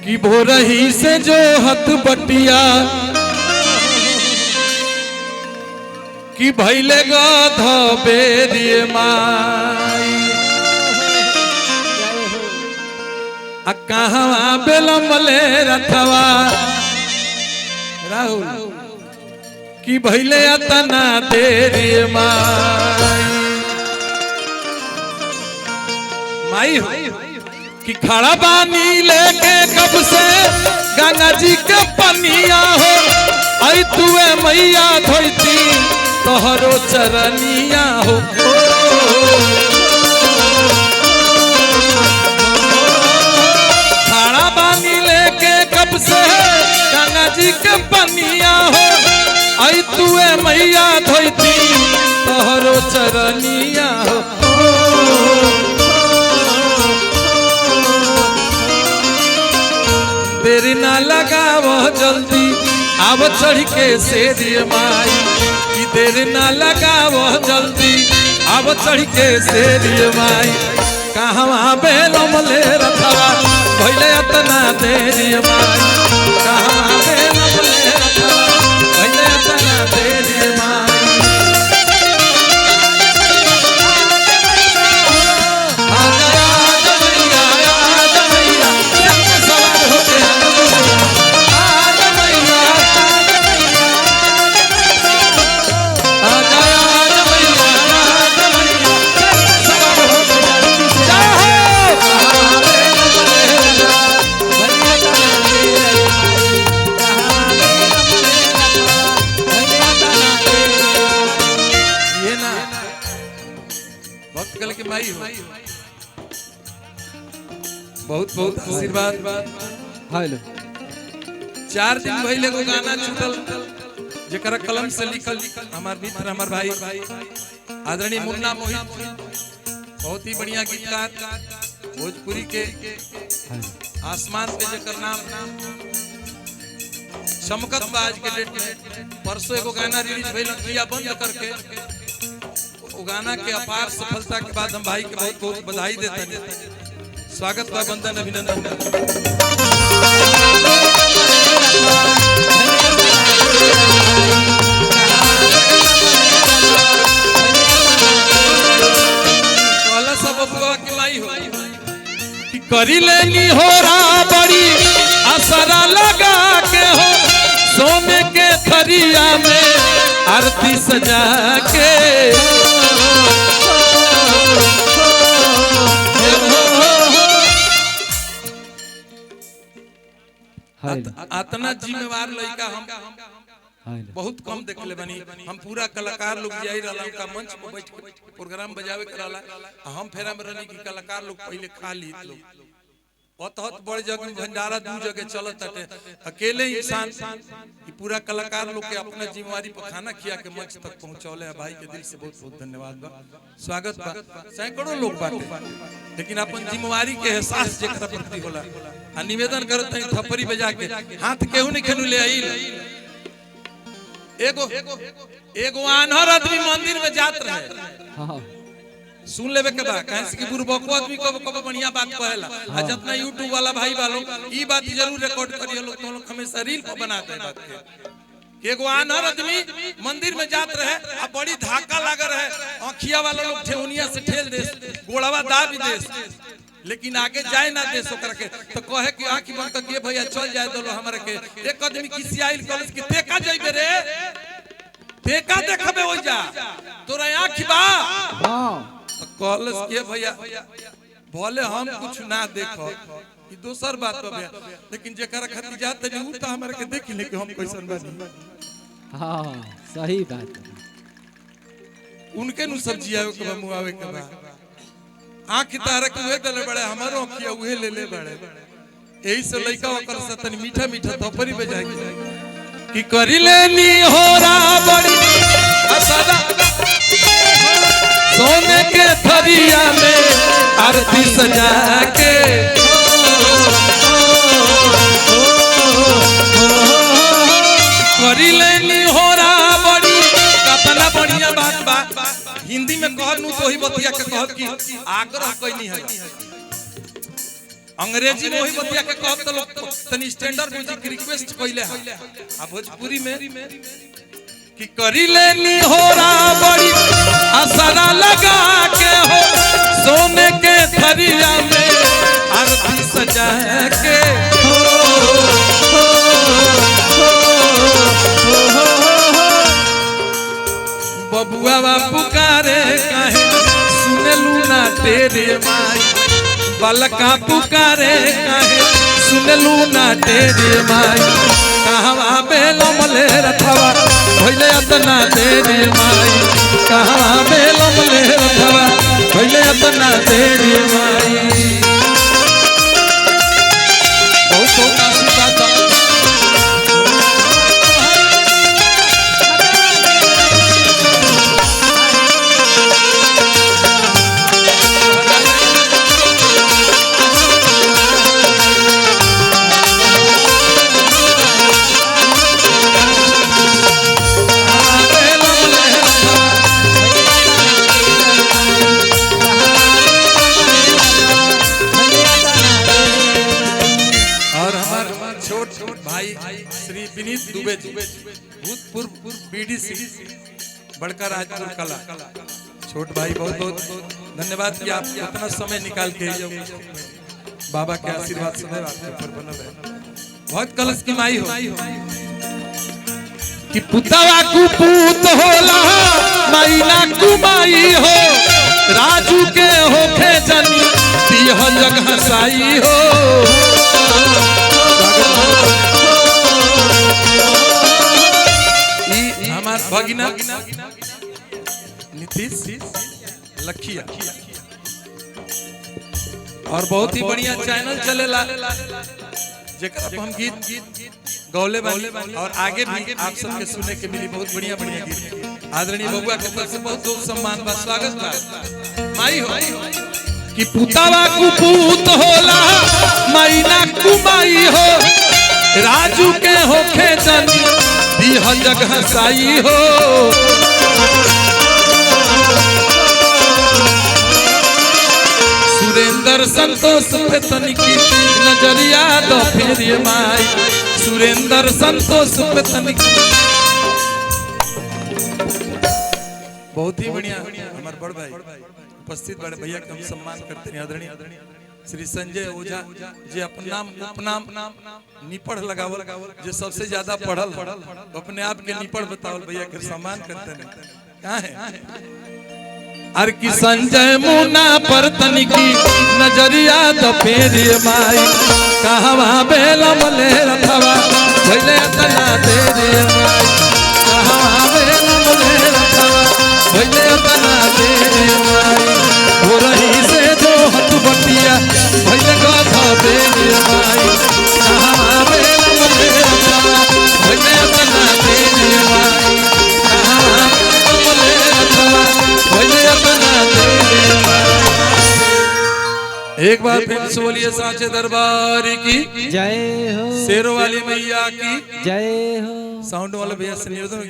कि भोरही से जो हथ बटिया कि भैले गाध बेरिए माई आ कहाँ बेलमले रथवा राहुल कि भैले अतना देरिए माई हो कि खड़ा बानी लेके कब से गंगा जी के पनिया हो आई तुए मैया धोती तोहरो चरनिया हो खड़ा बानी लेके कब से गंगा जी के पनिया हो आई तुए मैया धोती तोहरो चरनिया हो देरी ना लगावो जल्दी आव चढ़ के शेरिए माई कि देरी ना लगावो जल्दी आव चढ़ के शेरिए माई कहाँ बेलमले रथवा भैले अतना देरिए माई कहाँ बेलमले रथवा भैले अतना देरिए माई बहुत बहुत आशीर्वाद। हेलो 4 दिन पहले को गाना छूटल जेकरा कलम से लिखल हमार मित्र हमार भाई आदरणीय मुन्ना मोहित बहुत ही बढ़िया गीतकार भोजपुरी के आसमान पे जेकर नाम चमकत बाज के डेट में परसों एगो गाना रिलीज भइल किया बंद करके वो गाना के अपार सफलता के बाद हम भाई के बहुत बहुत बधाई देते हैं। स्वागत बा बंदन अभिनंदन करी लेनी हो रहा बड़ी असरा लगा के हो सोने के थरिया में आरती सजा के अतना जिम्मेवार लड़का हम बहुत कम देखले बनी। हम पूरा कलाकार लोग जाई रहला का मंच पे बैठ के प्रोग्राम बजावे कराला हम फेरा में रहनी कि कलाकार लोग पहले खा ली लोग बहुत बड़ जगह भंडारा दू जगह चलत हटे अकेले इंसान कि पूरा कलाकार लोग के अपना जिम्मेवारी पर खाना खिया के मंच तक पहुंचौले है। भाई के दिल से बहुत बहुत धन्यवाद बा स्वागत बा। सैकड़ों लोग बाटे लेकिन अपन जिम्मेवारी के एहसास जेकरा प्रति होला आ निवेदन करत हैं थप्पड़ी बजा के हाथ केहू नहीं खेनु ले आइल एगो आन्हर आदमी मंदिर में जात रहे सुन लेबे के बा काहे से कि बुरबको आदमी कब बढ़िया बात कहेला आ जितना YouTube वाला भाई वालों ई बात जरूर रिकॉर्ड करियो लोग तो लोग हमेशा रील पर बनाते हैं बात के एगो आन्हर आदमी मंदिर में जात रहे आ बड़ी धक्का लाग रहे आंखिया वाला लोग ठेउनिया से ठेल दे गोड़वा दाब दे लेकिन आगे जाए ना दे सो करके तो कहे कि आंखी बंद करके भैया चल जाए दो हमरा के एक आदमी किसी आइल कॉलेज के तेका जइबे रे तेका देखबे हो जा तोरा आंखी बा हां कॉलेज के भैया भले हम कुछ ना देखो ई दोसर बात बा लेकिन जेकरा खातिर जात नहीं उ त हमरा के देख ले कि हम कैसन बानी। हां सही बात उनके नु सब्जी आवे के मुआवे के बा आंख तारा के उहे दले बड़े हमारो आंखिया उहे ले ले बड़े एही से लइका ओकर से तनी मीठा मीठा थपरी बजाए कि करी लेनी होरा बड़ी असदा सोने के थरिया में आरती सजा के करी लेनी होरा बड़ी कतना बढ़िया बात बा हिंदी में कहनु तो ही बतिया के कहत कि आग्रह कइनी है अंग्रेजी में वही बतिया के कहब त लोग तनी स्टैंडर्ड म्यूजिक रिक्वेस्ट कइले है आ भोजपुरी में कि करी लेनी होरा बड़ी असरा लगा के हो सोने के थरिया में आरती सजा के हो बबुआ पुकारे काहे सुनलू ना तेरे माई बालका पुकारे काहे सुनलू ना तेरे माई कहवा बेलमले रथवा भइले अतना तेरे माई कहवा बेलमले रथवा भइले अतना तेरे माई बहुत बहुत आशीर्वाद भाई श्री विनीत दुबे जी भूतपूर्व बीडीसी बड़का राजपुर कला छोट भाई बहुत बहुत धन्यवाद कि आप इतना समय निकाल के बाबा के आशीर्वाद सदैव आपके ऊपर बनल है। बहुत कलश की माई हो कि पुतवा कुपूत होला माई ना कुमाई हो राजू के होखे जनी तीह जग हसाई हो हमार भगिना नीतीश लखिया और बहुत ही बढ़िया चैनल चलेला जेकर हम गीत गौले वाली और आगे भी आप सबके सुनने के मिली बहुत बढ़िया बढ़िया गीत आदरणीय बबुआ के तरफ से बहुत बहुत सम्मान बा स्वागत बा माई हो कि पुतवा कुपूत होला माई ना कुमाई हो राजू के होखे जनी दीह जग हसाई हो सुरेंद्र संतोष पे तनिकी नजरिया दो फिर माई सुरेंद्र संतोष पे तनिकी बहुत ही बढ़िया हमारे बड़ भाई उपस्थित बड़े भैया का हम सम्मान करते हैं आदरणीय श्री संजय ओझा जे अपनाम उपनाम निपढ़ लगावल जे सबसे ज्यादा पढ़ल अपने आप के निपढ़ बतावल भैया के सम्मान करते हैं कहाँ है अर की संजय मुना पर तनिकी नजरिया तो फेरी माई कहवा बेलमले रथवा भइले तना तेरे माई कहवा बेलमले रथवा भइले तना तेरे माई हो रही से जो हथ बटिया भइले गाथा तेरे माई कहवा बेलमले रथवा भइले तना तेरे माई कहवा बेलमले रथवा भइले एक बार फिर से बोलिए सांचे दरबार की जय हो शेरों वाली मैया की जय हो साउंड वाले भैया से निवेदन